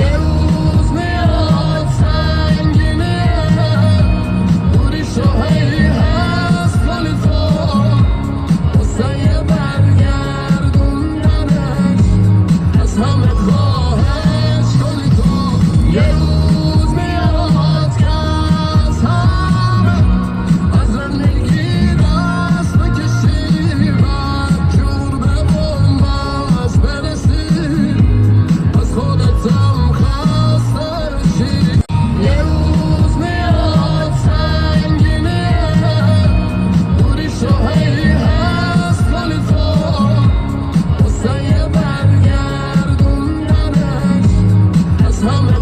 یه روز میاد سنگینه بودیش و هی هست ولی تو واسه یه برگردوندنش از همه خواهش کنی تو یه روز میاد که از همه از زندگی دست بکشی و جور به بومباز برسی از خودتم خسته بشی یه روز میاد سنگینه بودیش و هی هست ولی تو واسه یه برگردوندنش از همه